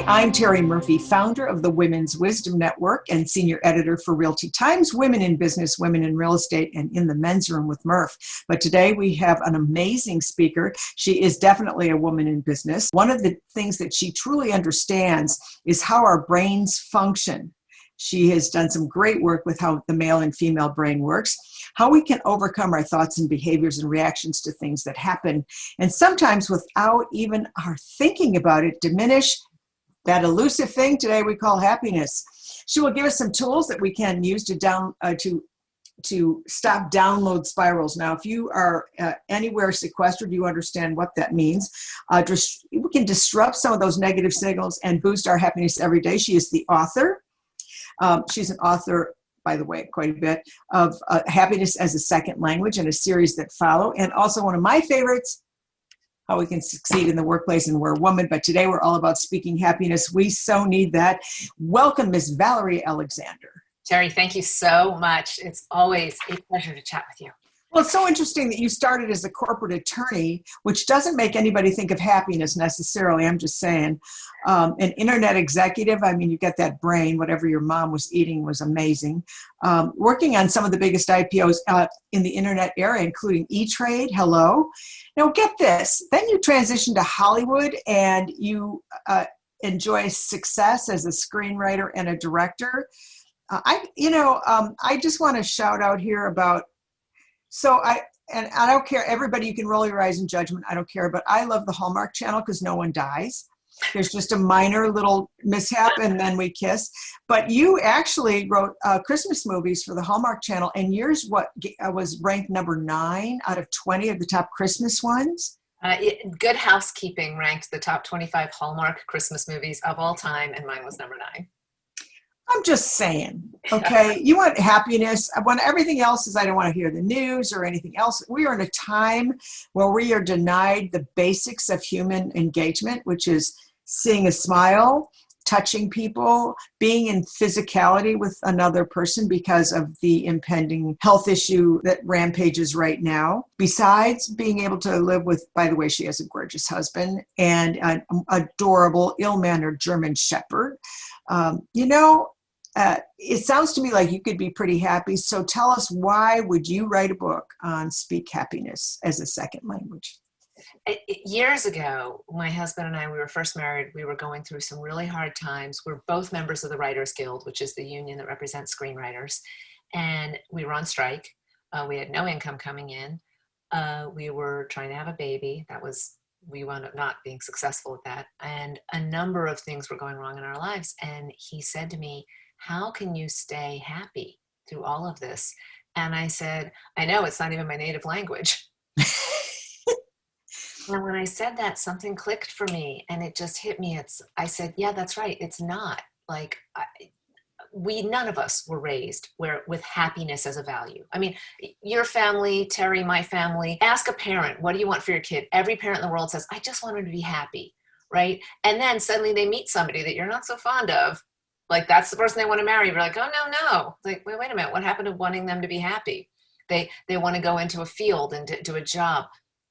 I'm Terri Murphy, founder of the Women's Wisdom Network and senior editor for Realty Times, Women in Business, Women in Real Estate, and In the Men's Room with Murph. But today we have an amazing speaker. She is definitely a woman in business. One of the things that she truly understands is how our brains function. She has done some great work with how the male and female brain works, how we can overcome our thoughts and behaviors and reactions to things that happen, and sometimes without even our thinking about it, diminish that elusive thing today we call happiness. She will give us some tools that we can use to stop download spirals. Now, if you are anywhere sequestered, you understand what that means. We can disrupt some of those negative signals and boost our happiness every day. She is the author. She's an author, by the way, quite a bit, of Happiness as a Second Language and a series that follow. And also one of my favorites, How We Can Succeed in the Workplace and We're a Woman. But today we're all about speaking happiness. We so need that. Welcome, Miss Valerie Alexander. Terri, thank you so much. It's always a pleasure to chat with you. Well, it's so interesting that you started as a corporate attorney, which doesn't make anybody think of happiness necessarily. I'm just saying. An internet executive, I mean, you get that brain, whatever your mom was eating was amazing. Working on some of the biggest IPOs in the internet era, including E-Trade, hello. Now get this, then you transition to Hollywood and you enjoy success as a screenwriter and a director. I just want to shout out here about, and I don't care, everybody, you can roll your eyes in judgment, I don't care, but I love the Hallmark Channel because no one dies. There's just a minor little mishap and then we kiss. But you actually wrote Christmas movies for the Hallmark Channel, and yours was ranked number 9 out of 20 of the top Christmas ones. Good Housekeeping ranked the top 25 Hallmark Christmas movies of all time, and mine was number 9. I'm just saying, okay? You want happiness. When everything else is, I don't want to hear the news or anything else. We are in a time where we are denied the basics of human engagement, which is seeing a smile, touching people, being in physicality with another person because of the impending health issue that rampages right now. Besides being able to live with, by the way, she has a gorgeous husband and an adorable, ill-mannered German shepherd. It sounds to me like you could be pretty happy. So tell us, why would you write a book on Speak Happiness as a Second Language? Years ago, my husband and I, we were first married. We were going through some really hard times. We're both members of the Writers Guild, which is the union that represents screenwriters. And we were on strike. We had no income coming in. We were trying to have a baby. We wound up not being successful at that. And a number of things were going wrong in our lives. And he said to me, "How can you stay happy through all of this?" And I said, "I know, it's not even my native language." And when I said that, something clicked for me and it just hit me. I said, yeah, that's right. It's not like none of us were raised with happiness as a value. I mean, your family, Terri, my family, ask a parent, what do you want for your kid? Every parent in the world says, I just want him to be happy, right? And then suddenly they meet somebody that you're not so fond of. Like, that's the person they want to marry. You're like, oh, no. Like, wait a minute. What happened to wanting them to be happy? They want to go into a field and do a job.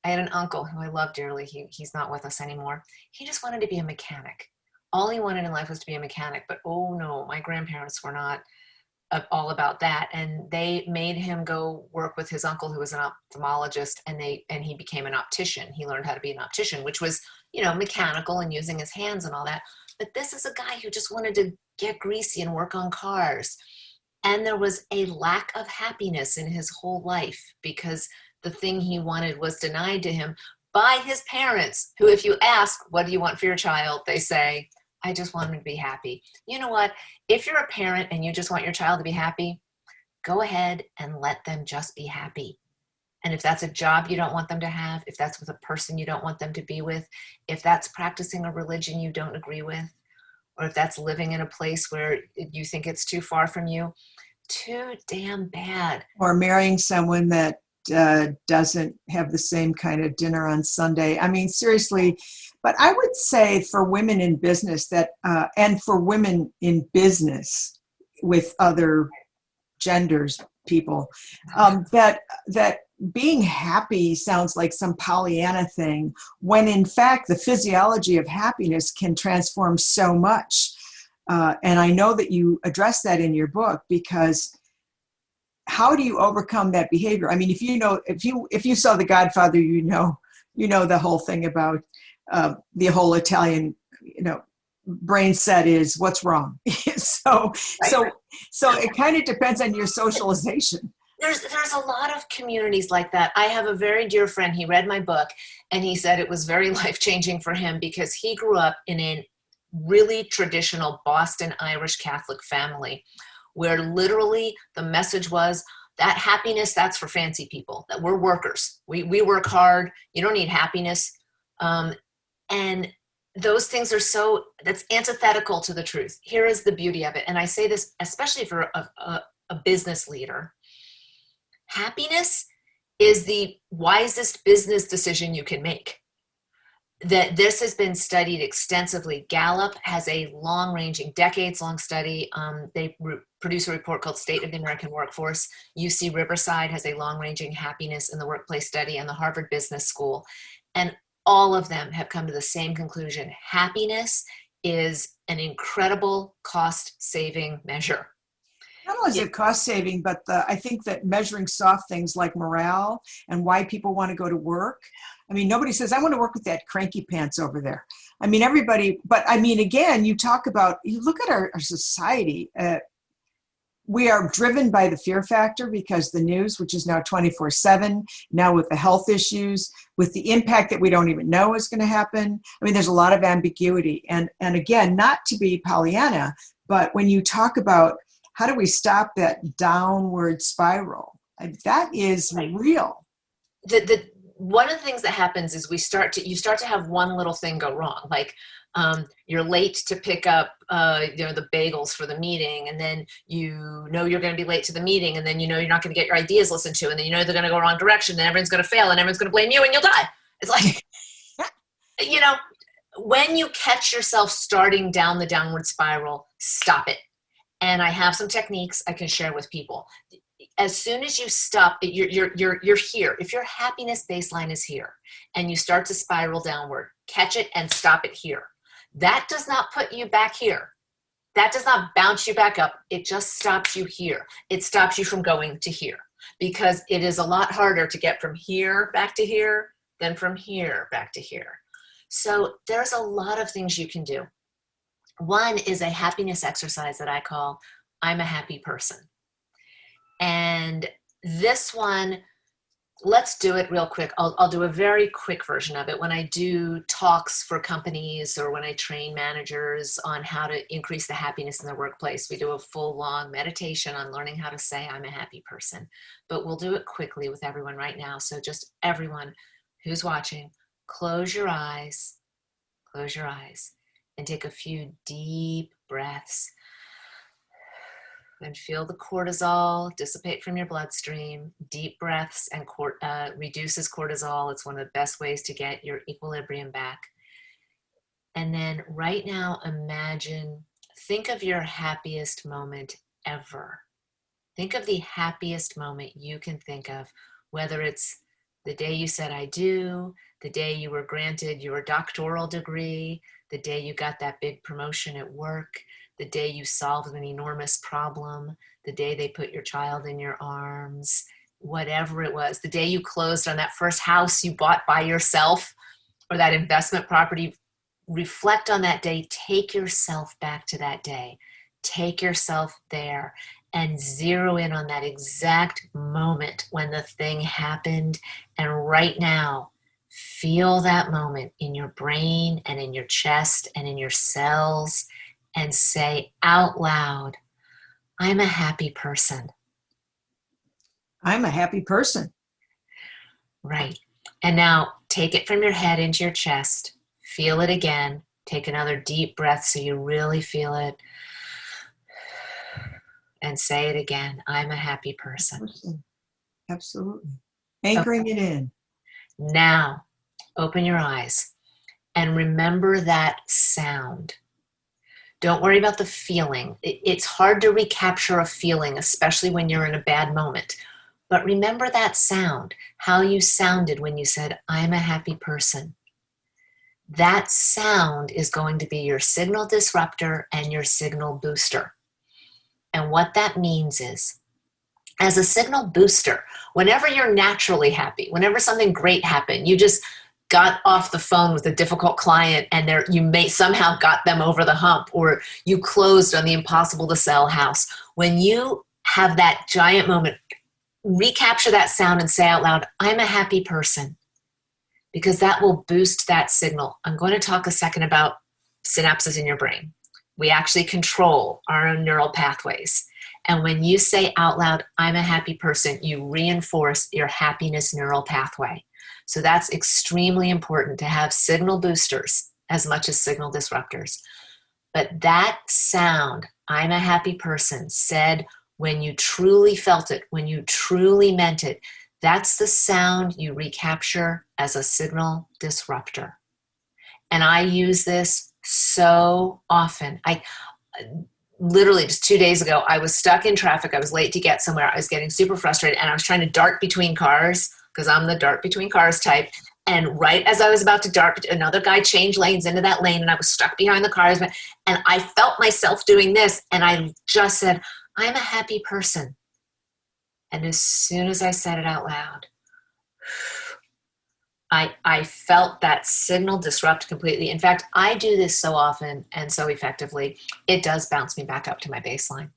I had an uncle who I love dearly. He's not with us anymore. He just wanted to be a mechanic. All he wanted in life was to be a mechanic. But oh no, my grandparents were not all about that. And they made him go work with his uncle who was an ophthalmologist, and he became an optician. He learned how to be an optician, which was, mechanical and using his hands and all that. But this is a guy who just wanted to get greasy and work on cars. And there was a lack of happiness in his whole life because the thing he wanted was denied to him by his parents, who, if you ask, what do you want for your child? They say, I just want him to be happy. You know what? If you're a parent and you just want your child to be happy, go ahead and let them just be happy. And if that's a job you don't want them to have, if that's with a person you don't want them to be with, if that's practicing a religion you don't agree with, or if that's living in a place where you think it's too far from you, too damn bad. Or marrying someone that doesn't have the same kind of dinner on Sunday. I mean, seriously, but I would say for women in business and for women in business with other genders, people, that being happy sounds like some Pollyanna thing, when in fact the physiology of happiness can transform so much. And I know that you address that in your book, because how do you overcome that behavior? I mean, if you saw The Godfather, you know the whole thing about the whole Italian, brain set is what's wrong. so Right. so it kind of depends on your socialization. There's a lot of communities like that. I have a very dear friend. He read my book and he said it was very life-changing for him because he grew up in a really traditional Boston Irish Catholic family where literally the message was that happiness, that's for fancy people, that we're workers. We work hard. You don't need happiness. And those things are that's antithetical to the truth. Here is the beauty of it. And I say this especially for a business leader. Happiness is the wisest business decision you can make. That this has been studied extensively. Gallup has a long-ranging, decades-long study. They produce a report called State of the American Workforce. UC Riverside has a long-ranging happiness in the workplace study, and the Harvard Business School. And all of them have come to the same conclusion. Happiness is an incredible cost-saving measure. Not only is it cost saving, but I think that measuring soft things like morale and why people want to go to work. I mean, nobody says, I want to work with that cranky pants over there. I mean, everybody, but I mean, again, you look at our society. We are driven by the fear factor because the news, which is now 24/7, now with the health issues, with the impact that we don't even know is going to happen. I mean, there's a lot of ambiguity. And again, not to be Pollyanna, but when you talk about how do we stop that downward spiral, that is real. One of the things that happens is you start to have one little thing go wrong. Like you're late to pick up the bagels for the meeting, and then you're going to be late to the meeting, and then you're not going to get your ideas listened to, and then they're going to go wrong direction, and everyone's going to fail, and everyone's going to blame you, and you'll die. It's like, when you catch yourself starting down the downward spiral, stop it. And I have some techniques I can share with people. As soon as you stop, you're here. If your happiness baseline is here and you start to spiral downward, catch it and stop it here. That does not put you back here. That does not bounce you back up. It just stops you here. It stops you from going to here, because it is a lot harder to get from here back to here than from here back to here. So there's a lot of things you can do. One is a happiness exercise that I call I'm a happy person. And this one, let's do it real quick. I'll do a very quick version of it. When I do talks for companies or when I train managers on how to increase the happiness in their workplace, we do a full long meditation on learning how to say I'm a happy person. But we'll do it quickly with everyone right now. So just everyone who's watching, close your eyes, and take a few deep breaths. And feel the cortisol dissipate from your bloodstream. Deep breaths and reduces cortisol. It's one of the best ways to get your equilibrium back. And then right now, think of your happiest moment ever. Think of the happiest moment you can think of, whether it's the day you said I do, the day you were granted your doctoral degree, the day you got that big promotion at work, the day you solved an enormous problem, the day they put your child in your arms, whatever it was, the day you closed on that first house you bought by yourself or that investment property. Reflect on that day. Take yourself back to that day. Take yourself there and zero in on that exact moment when the thing happened. And right now, feel that moment in your brain and in your chest and in your cells, and say out loud, I'm a happy person. I'm a happy person. Right. And now take it from your head into your chest. Feel it again. Take another deep breath so you really feel it. And say it again. I'm a happy person. Absolutely. Anchoring it in. Now, open your eyes and remember that sound. Don't worry about the feeling. It's hard to recapture a feeling, especially when you're in a bad moment. But remember that sound, how you sounded when you said, I'm a happy person. That sound is going to be your signal disruptor and your signal booster. And what that means is, as a signal booster, whenever you're naturally happy, whenever something great happened, you just got off the phone with a difficult client and you may somehow got them over the hump, or you closed on the impossible to sell house. When you have that giant moment, recapture that sound and say out loud, I'm a happy person, because that will boost that signal. I'm going to talk a second about synapses in your brain. We actually control our own neural pathways. And when you say out loud, I'm a happy person, you reinforce your happiness neural pathway. So that's extremely important to have signal boosters as much as signal disruptors. But that sound, I'm a happy person, said when you truly felt it, when you truly meant it, that's the sound you recapture as a signal disruptor. And I use this so often. I literally just 2 days ago, I was stuck in traffic. I was late to get somewhere. I was getting super frustrated, and I was trying to dart between cars, because I'm the dart between cars type. And right as I was about to dart, another guy changed lanes into that lane, and I was stuck behind the cars. And I felt myself doing this, and I just said, I'm a happy person. And as soon as I said it out loud, I felt that signal disrupt completely. In fact, I do this so often and so effectively, it does bounce me back up to my baseline.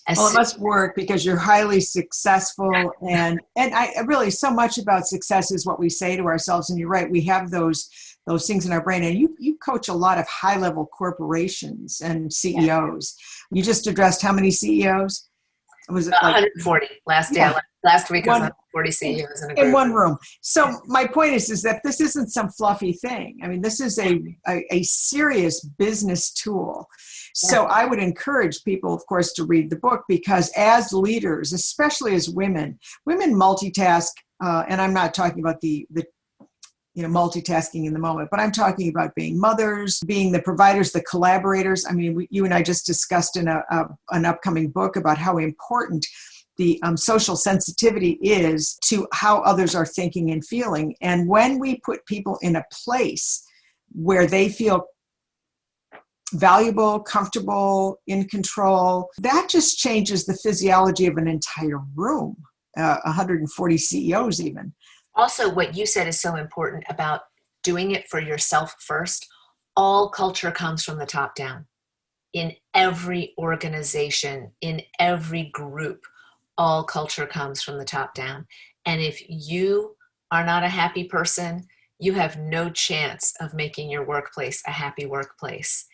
Well, it must work because you're highly successful, and I really, so much about success is what we say to ourselves. And you're right, we have those things in our brain. And you coach a lot of high-level corporations and CEOs. You just addressed how many CEOs? Was it like 140 last day? Yeah. Last week, I was 140 CEOs in one room. So my point is that this isn't some fluffy thing. I mean, this is a serious business tool. So I would encourage people, of course, to read the book, because as leaders, especially as women multitask, and I'm not talking about the multitasking in the moment, but I'm talking about being mothers, being the providers, the collaborators. I mean, you and I just discussed in an upcoming book about how important the social sensitivity is to how others are thinking and feeling. And when we put people in a place where they feel valuable, comfortable, in control, that just changes the physiology of an entire room, 140 CEOs even. Also, what you said is so important about doing it for yourself first. All culture comes from the top down. In every organization, in every group, all culture comes from the top down. And if you are not a happy person, you have no chance of making your workplace a happy workplace.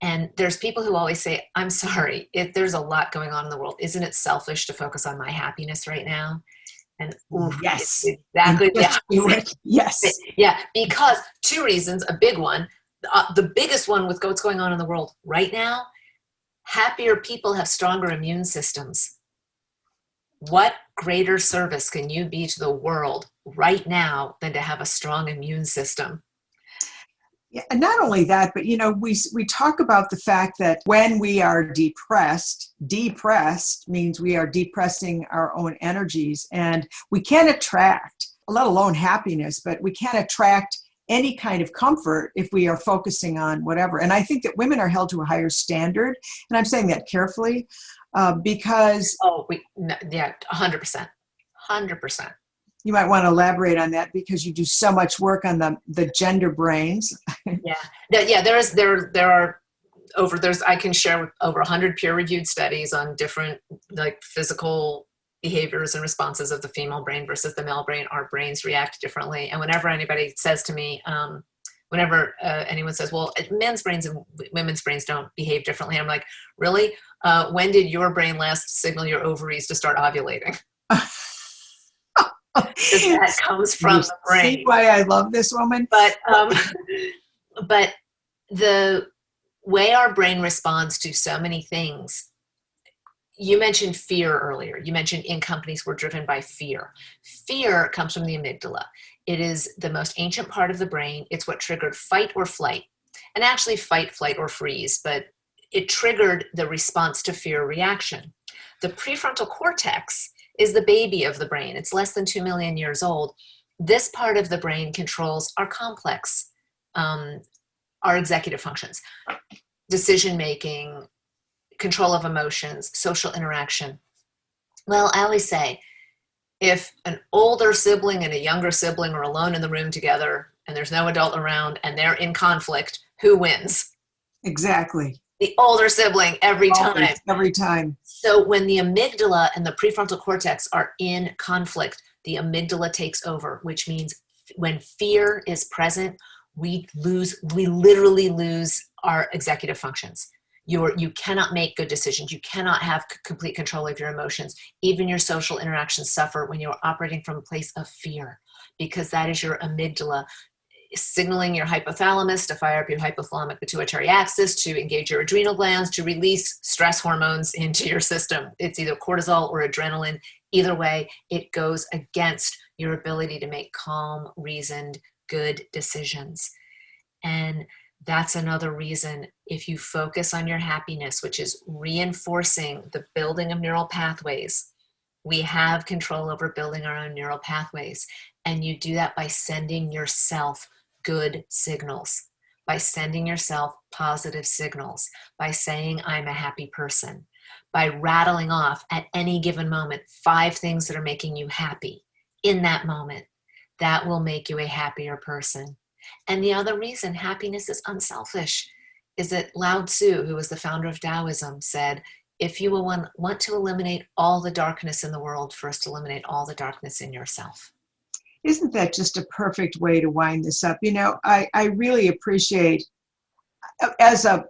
And there's people who always say, I'm sorry, there's a lot going on in the world. Isn't it selfish to focus on my happiness right now? And yes, exactly. Yes. Yeah, because two reasons. A big one, the biggest one with what's going on in the world right now, happier people have stronger immune systems. What greater service can you be to the world right now than to have a strong immune system? Yeah, and not only that, but we talk about the fact that when we are depressed means we are depressing our own energies, and we can't attract, let alone happiness, but we can't attract any kind of comfort if we are focusing on whatever. And I think that women are held to a higher standard, and I'm saying that carefully, because 100%. You might want to elaborate on that, because you do so much work on the gender brains. I can share over 100 peer-reviewed studies on different physical behaviors and responses of the female brain versus the male brain. Our brains react differently. And whenever anybody says to me, anyone says, well, men's brains and women's brains don't behave differently, I'm like, really? When did your brain last signal your ovaries to start ovulating? That comes from the brain. See why I love this woman? But the way our brain responds to so many things, you mentioned fear earlier. You mentioned in companies we're driven by fear. Fear comes from the amygdala. It is the most ancient part of the brain. It's what triggered fight or flight. And actually fight, flight, or freeze, but it triggered the response to fear reaction. The prefrontal cortex is the baby of the brain. It's less than 2 million years old. This part of the brain controls our complex, our executive functions, decision-making, control of emotions, social interaction. Well, I always say, if an older sibling and a younger sibling are alone in the room together and there's no adult around and they're in conflict, who wins? Exactly. The older sibling every time. Always, every time. So when the amygdala and the prefrontal cortex are in conflict, the amygdala takes over, which means when fear is present, we literally lose our executive functions. You cannot make good decisions. You cannot have complete control of your emotions. Even your social interactions suffer when you're operating from a place of fear, because that is your amygdala signaling your hypothalamus to fire up your hypothalamic pituitary axis, to engage your adrenal glands, to release stress hormones into your system. It's either cortisol or adrenaline. Either way, it goes against your ability to make calm, reasoned, good decisions. And that's another reason, if you focus on your happiness, which is reinforcing the building of neural pathways, we have control over building our own neural pathways. And you do that by sending yourself good signals, by sending yourself positive signals, by saying, I'm a happy person, by rattling off at any given moment 5 things that are making you happy in that moment. That will make you a happier person. And the other reason happiness is unselfish is that Lao Tzu, who was the founder of Taoism, said, if you want to eliminate all the darkness in the world, first eliminate all the darkness in yourself. Isn't that just a perfect way to wind this up? You know, I really appreciate, as a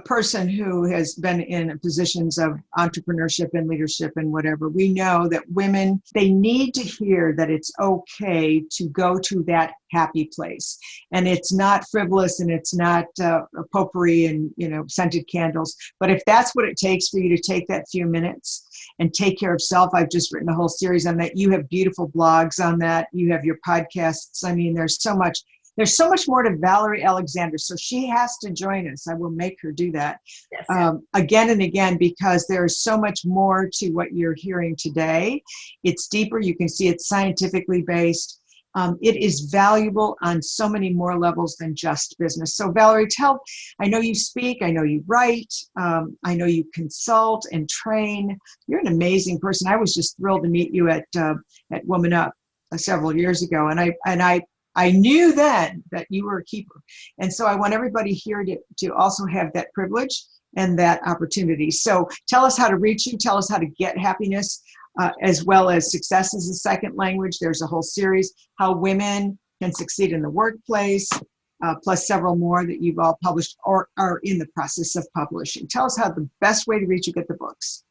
person who has been in positions of entrepreneurship and leadership and whatever, we know that women, they need to hear that it's okay to go to that happy place. And it's not frivolous and it's not potpourri and, scented candles. But if that's what it takes for you to take that few minutes and take care of self, I've just written a whole series on that. You have beautiful blogs on that. You have your podcasts. I mean, there's so much more to Valerie Alexander. So she has to join us. I will make her do that. Yes. Again and again, because there's so much more to what you're hearing today. It's deeper. You can see it's scientifically based. It is valuable on so many more levels than just business. So Valerie, I know you speak, I know you write, I know you consult and train. You're an amazing person. I was just thrilled to meet you at Woman Up several years ago. And I knew then that you were a keeper. And so I want everybody here to also have that privilege and that opportunity. So tell us how to reach you. Tell us how to get happiness, as well as success as a second language. There's a whole series, how women can succeed in the workplace, plus several more that you've all published or are in the process of publishing. Tell us how the best way to reach you, get the books.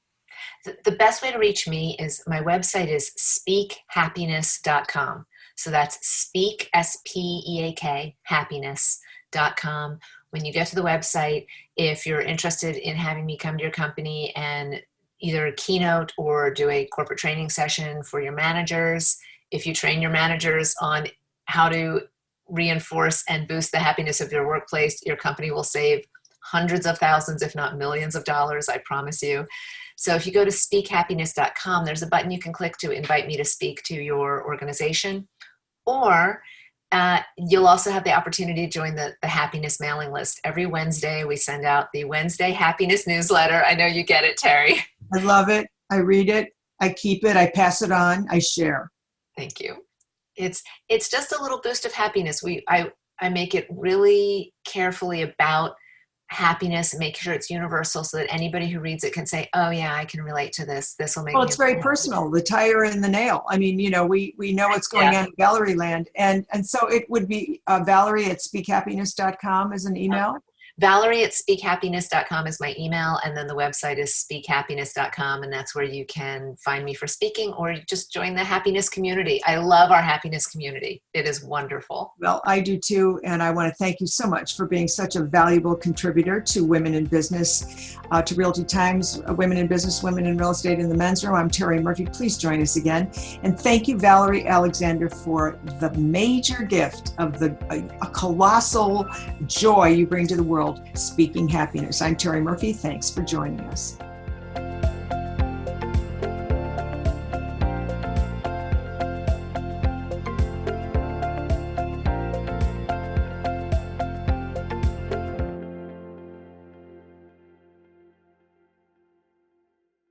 The best way to reach me is my website is speakhappiness.com. So that's speak, S-P-E-A-K, happiness.com. When you get to the website, if you're interested in having me come to your company and either keynote or do a corporate training session for your managers, if you train your managers on how to reinforce and boost the happiness of your workplace, your company will save hundreds of thousands, if not millions of dollars, I promise you. So if you go to speakhappiness.com, there's a button you can click to invite me to speak to your organization. Or you'll also have the opportunity to join the happiness mailing list. Every Wednesday, we send out the Wednesday happiness newsletter. I know you get it, Terri. I love it. I read it. I keep it. I pass it on. I share. Thank you. It's just a little boost of happiness. I make it really carefully about happiness and make sure it's universal so that anybody who reads it can say, oh yeah, I can relate to this. This will make me it's very happy. personal, the tire and the nail. I mean, we know what's going on in Valerie land. And so it would be Valerie@speakhappiness.com as an email. Valerie@speakhappiness.com is my email, and then the website is speakhappiness.com, and that's where you can find me for speaking or just join the happiness community. I love our happiness community. It is wonderful. Well, I do too, and I want to thank you so much for being such a valuable contributor to Women in Business, to Realty Times, Women in Business, Women in Real Estate in the Men's Room. I'm Terri Murphy. Please join us again. And thank you, Valerie Alexander, for the major gift of a colossal joy you bring to the world called Speaking Happiness. I'm Terri Murphy. Thanks for joining us.